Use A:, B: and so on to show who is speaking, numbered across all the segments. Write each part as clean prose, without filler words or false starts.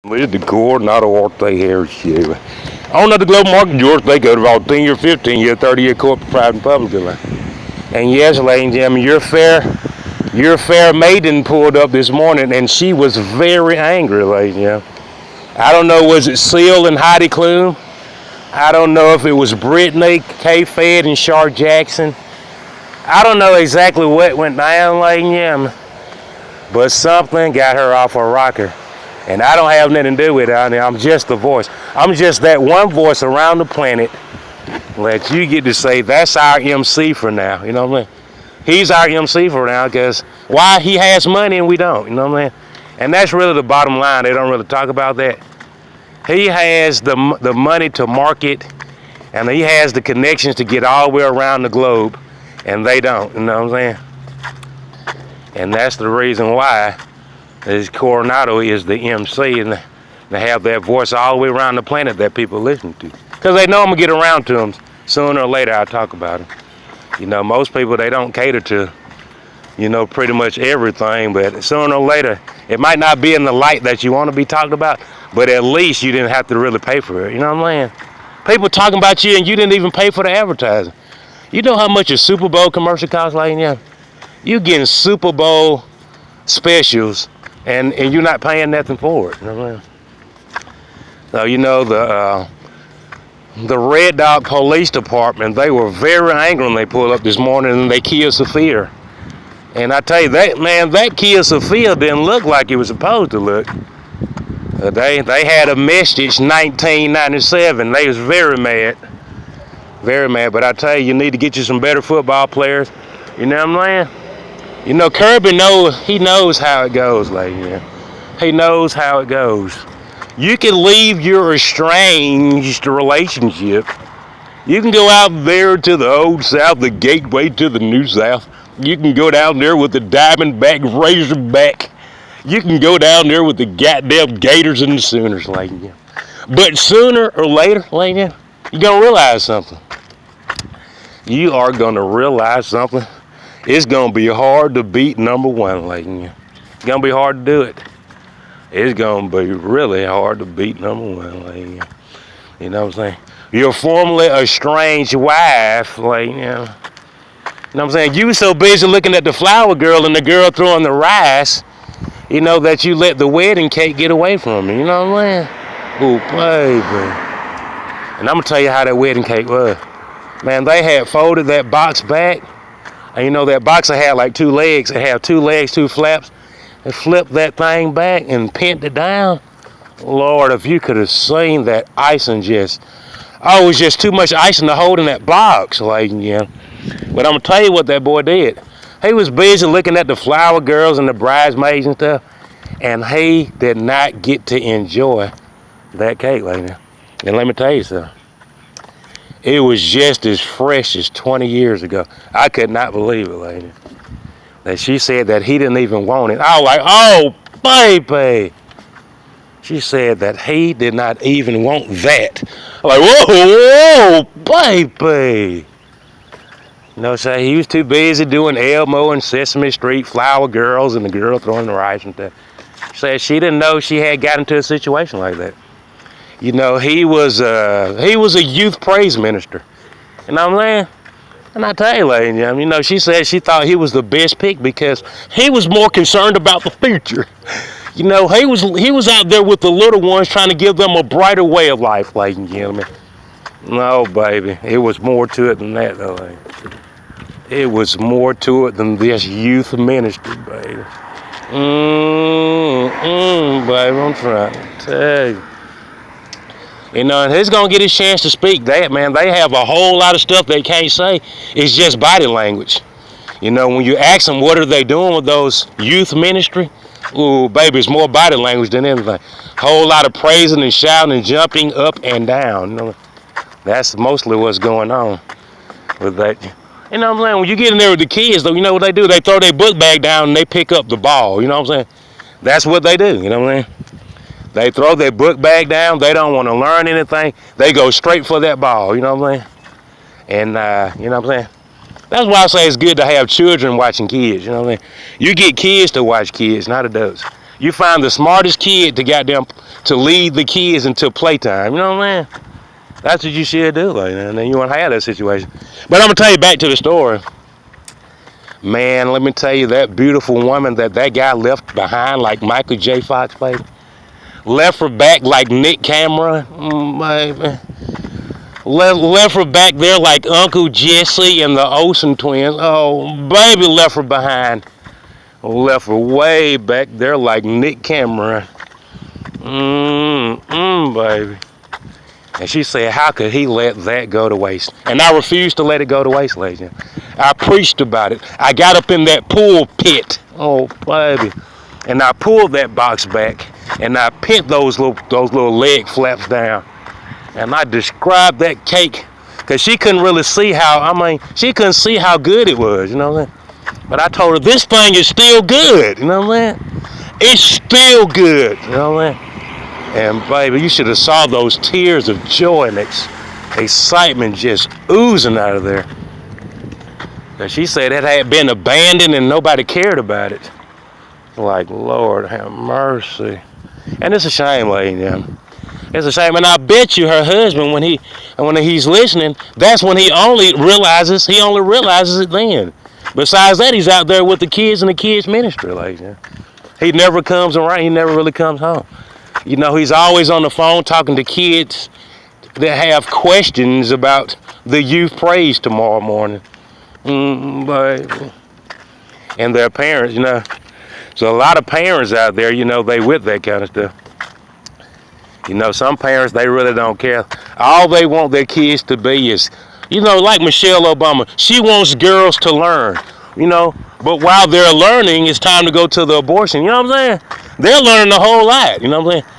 A: With the Coronado Arte Harris Show. On the Global Market, George, they go to about 10-year, 15-year, 30-year corporate, private, and public. And yes, ladies and gentlemen, your fair maiden pulled up this morning, and she was very angry, ladies and gentlemen. I don't know, was it Seal and Heidi Klum? I don't know if it was Brittany, K-Fed, and Shar Jackson. I don't know exactly what went down, ladies and gentlemen, but something got her off her rocker. And I don't have nothing to do with it. I'm just the voice. I'm just that one voice around the planet that you get to say, that's our MC for now. You know what I mean? He's our MC for now because why? He has money and we don't. You know what I mean? And that's really the bottom line. They don't really talk about that. He has the money to market, and he has the connections to get all the way around the globe, and they don't. You know what I'm saying? And that's the reason why this Coronado is the MC, and they have that voice all the way around the planet that people listen to. Because they know I'm going to get around to them. Sooner or later, I'll talk about them. You know, most people, they don't cater to, you know, pretty much everything. But sooner or later, it might not be in the light that you want to be talked about, but at least you didn't have to really pay for it. You know what I'm saying? People talking about you and you didn't even pay for the advertising. You know how much a Super Bowl commercial costs, like, yeah? You getting Super Bowl specials and you're not paying nothing for it. You know what I mean? So, you know, the Red Dot Police Department, they were very angry when they pulled up this morning and they killed Sophia. And I tell you, that kill Sophia didn't look like it was supposed to look. They had a message 1997. They was very mad. Very mad. But I tell you, you need to get you some better football players. You know what I'm saying? You know, Kirby knows how it goes, lady. He knows how it goes. You can leave your estranged relationship. You can go out there to the old South, the gateway to the new South. You can go down there with the Diamondback, Razorback. You can go down there with the goddamn Gators and the Sooners, lady. But sooner or later, lady, you're going to realize something. You are going to realize something. It's going to be hard to beat number one, lady. It's going to be hard to do it. It's going to be really hard to beat number one, lady. You know what I'm saying? Your formerly estranged wife, like, you know what I'm saying? You were so busy looking at the flower girl and the girl throwing the rice, you know, that you let the wedding cake get away from you. You know what I'm saying? Oh, baby. And I'm going to tell you how that wedding cake was. Man, they had folded that box back. And you know, that box had like two legs. It had two legs, two flaps. They flipped that thing back and pinned it down. Lord, if you could have seen that icing just... Oh, it was just too much icing to hold in that box, like, yeah. But I'm going to tell you what that boy did. He was busy looking at the flower girls and the bridesmaids and stuff, and he did not get to enjoy that cake, lady. And let me tell you something. It was just as fresh as 20 years ago. I could not believe it, lady. That she said that he didn't even want it. I was like, oh, baby. She said that he did not even want that. I'm like, whoa, baby. You know, say he was too busy doing Elmo and Sesame Street, Flower Girls, and the girl throwing the rice and stuff. She said she didn't know she had got into a situation like that. You know, he was a youth praise minister. You know what I'm saying? And I tell you, lady, you know, she said she thought he was the best pick because he was more concerned about the future. You know, he was out there with the little ones trying to give them a brighter way of life, ladies and gentlemen. No, baby, it was more to it than that, though, lady. It was more to it than this youth ministry, baby. Baby, I'm trying to tell you. You know, and he's going to get his chance to speak. They have a whole lot of stuff they can't say. It's just body language. You know, when you ask them what are they doing with those youth ministry, ooh, baby, it's more body language than anything. Whole lot of praising and shouting and jumping up and down. You know, that's mostly what's going on with that. You know what I'm saying? When you get in there with the kids, though, you know what they do? They throw their book bag down and they pick up the ball. You know what I'm saying? That's what they do. You know what I'm saying? They throw their book bag down. They don't want to learn anything. They go straight for that ball. You know what I'm saying? And, you know what I'm saying? That's why I say it's good to have children watching kids. You know what I'm saying? You get kids to watch kids, not adults. You find the smartest kid to goddamn to lead the kids until playtime. You know what I'm saying? That's what you should do, like, and then you won't have that situation. But I'm gonna tell you back to the story. Man, let me tell you, that beautiful woman that guy left behind, like Michael J. Fox, baby, left her back like Nick Cameron, baby. Left her back there like Uncle Jesse and the Olsen twins. Oh, baby, left her behind. Left her way back there like Nick Cameron. Baby. And she said, how could he let that go to waste? And I refused to let it go to waste, ladies and gentlemen. I preached about it. I got up in that pulpit. Oh, baby. And I pulled that box back, and I pinned those little leg flaps down. And I described that cake, because she couldn't really see she couldn't see how good it was, you know what I'm saying? But I told her, this thing is still good, you know what I'm saying? It's still good, you know what I'm saying? And baby, you should have saw those tears of joy and excitement just oozing out of there. And she said it had been abandoned and nobody cared about it. Like, Lord have mercy. And it's a shame, ladies and gentlemen. It's a shame. And I bet you her husband, when he's listening, that's when he only realizes it then. Besides that, he's out there with the kids in the kids ministry, ladies and gentlemen. He never comes around. He never really comes home. You know, he's always on the phone talking to kids that have questions about the youth praise tomorrow morning. Baby. And their parents, you know. So a lot of parents out there, you know, they with that kind of stuff. You know, some parents, they really don't care. All they want their kids to be is, you know, like Michelle Obama. She wants girls to learn, you know. But while they're learning, it's time to go to the abortion. You know what I'm saying? They're learning a whole lot. You know what I'm saying?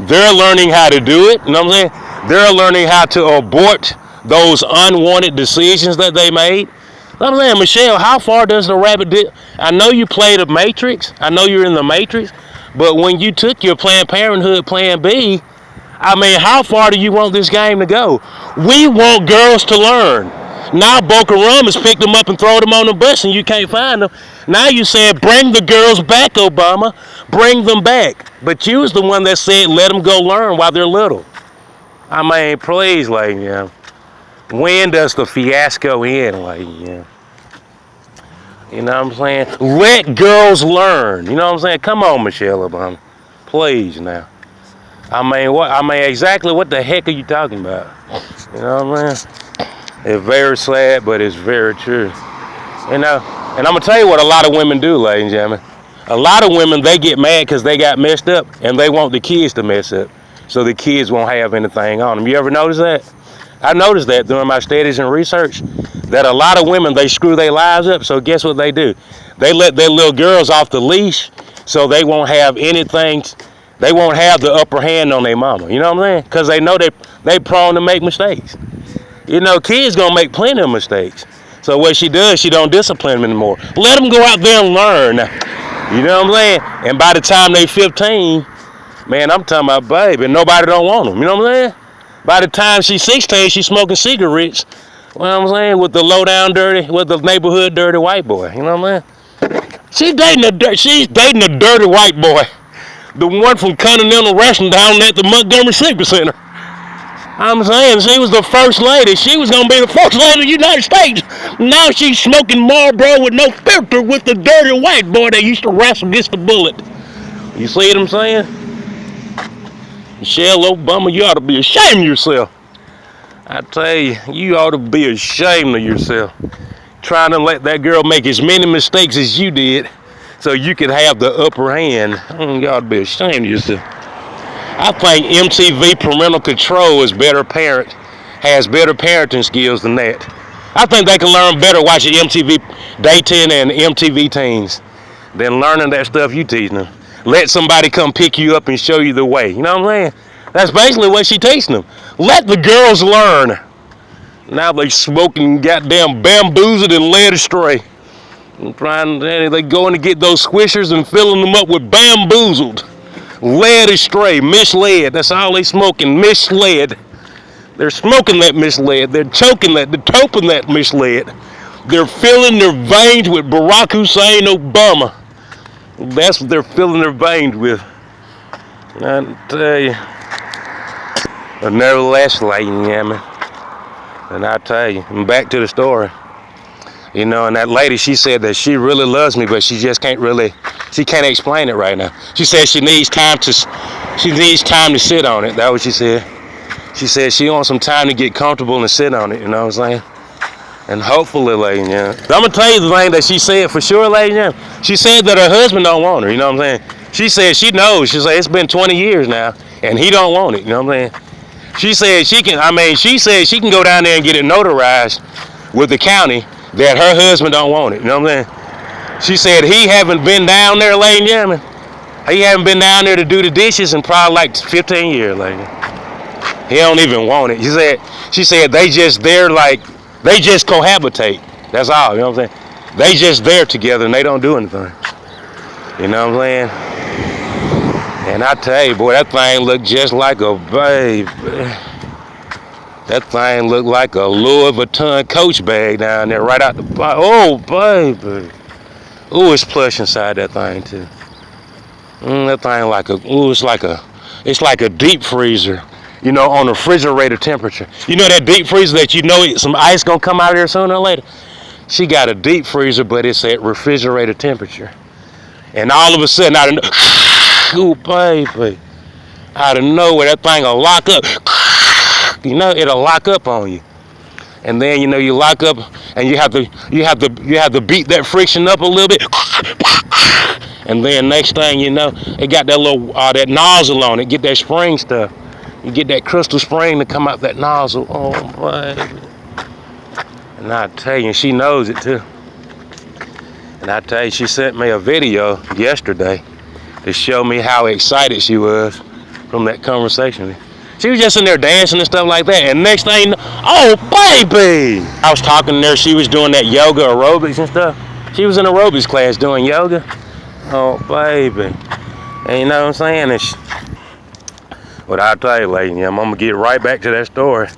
A: They're learning how to do it. You know what I'm saying? They're learning how to abort those unwanted decisions that they made. You know what I'm saying? Michelle, how far does the rabbit dip? I know you played the Matrix. I know you're in the Matrix. But when you took your Planned Parenthood Plan B, I mean, how far do you want this game to go? We want girls to learn. Now Boko Haram has picked them up and thrown them on the bus and you can't find them. Now you said, bring the girls back, Obama. Bring them back. But you was the one that said, let them go learn while they're little. I mean, please, ladies and gentlemen. When does the fiasco end, ladies and gentlemen? You know what I'm saying? Let girls learn. You know what I'm saying? Come on, Michelle Obama. Please now. I mean, exactly what the heck are you talking about? You know what I mean? It's very sad, but it's very true. You know, and I'm going to tell you what a lot of women do, ladies and gentlemen. A lot of women, they get mad because they got messed up, and they want the kids to mess up so the kids won't have anything on them. You ever notice that? I noticed that during my studies and research, that a lot of women, they screw their lives up, so guess what they do? They let their little girls off the leash so they won't have anything, they won't have the upper hand on their mama. You know what I'm saying? Because they know they prone to make mistakes. You know, kids gonna make plenty of mistakes. So what she does, she don't discipline them anymore. Let them go out there and learn. You know what I'm saying? And by the time they 15, man, I'm talking about baby, nobody don't want them. You know what I'm saying? By the time she's 16, she's smoking cigarettes. You know what I'm saying? With the low down dirty, with the neighborhood dirty white boy. You know what I'm saying? She's dating a dirty white boy. The one from Continental Wrestling down at the Montgomery Civic Center. I'm saying, she was the first lady. She was going to be the first lady of the United States. Now she's smoking Marlboro with no filter with the dirty white boy that used to wrestle against the bullet. You see what I'm saying? Michelle Obama, you ought to be ashamed of yourself. I tell you, you ought to be ashamed of yourself. Trying to let that girl make as many mistakes as you did so you could have the upper hand. You ought to be ashamed of yourself. I think MTV Parental Control has better parenting skills than that. I think they can learn better watching MTV Dayton and MTV Teens than learning that stuff you teaching them. Let somebody come pick you up and show you the way. You know what I'm saying? That's basically what she teaching them. Let the girls learn. Now they smoking goddamn bamboozled and led astray. They going to get those squishers and filling them up with bamboozled. Led astray, misled. That's all they smoking, misled. They're smoking that misled. They're choking that, they're toping that misled. They're filling their veins with Barack Hussein Obama. That's what they're filling their veins with. I tell you. But nevertheless, ladies and gentlemen, and I tell you, and back to the story. You know, and that lady, she said that she really loves me, but she just can't explain it right now. She said she needs time to sit on it. That's what she said. She said she wants some time to get comfortable and sit on it, you know what I'm saying? And hopefully, ladies and gentlemen. I'm going to tell you the thing that she said for sure, ladies and gentlemen. She said that her husband don't want her, you know what I'm saying? She said she knows. She said it's been 20 years now, and he don't want it, you know what I'm saying? She said she can go down there and get it notarized with the county that her husband don't want it, you know what I'm saying? She said he haven't been down there, ladies and gentlemen. He haven't been down there to do the dishes in probably like 15 years, ladies. He don't even want it. She said they just cohabitate. That's all, you know what I'm saying? They just there together and they don't do anything. You know what I'm saying? And I tell you, boy, that thing looked just like a baby. That thing looked like a Louis Vuitton Coach bag down there right out the box. Oh, baby. Ooh, it's plush inside that thing, too. That thing it's like a deep freezer, you know, on a refrigerator temperature. You know that deep freezer that you know some ice gonna come out of there sooner or later? She got a deep freezer, but it's at refrigerator temperature. And all of a sudden, ooh, baby, out of nowhere, that thing will lock up. You know, it'll lock up on you, and then you know you lock up, and you have to beat that friction up a little bit, and then next thing you know, it got that little that nozzle on it. Get that spring stuff. You get that crystal spring to come out that nozzle. Oh, baby. And I tell you, she knows it too. And I tell you, she sent me a video yesterday to show me how excited she was from that conversation. She was just in there dancing and stuff like that. And next thing, oh, baby! I was talking to her. She was doing that yoga aerobics and stuff. She was in aerobics class doing yoga. Oh, baby. And you know what I'm saying? But I'll tell you, lady, I'm going to get right back to that story.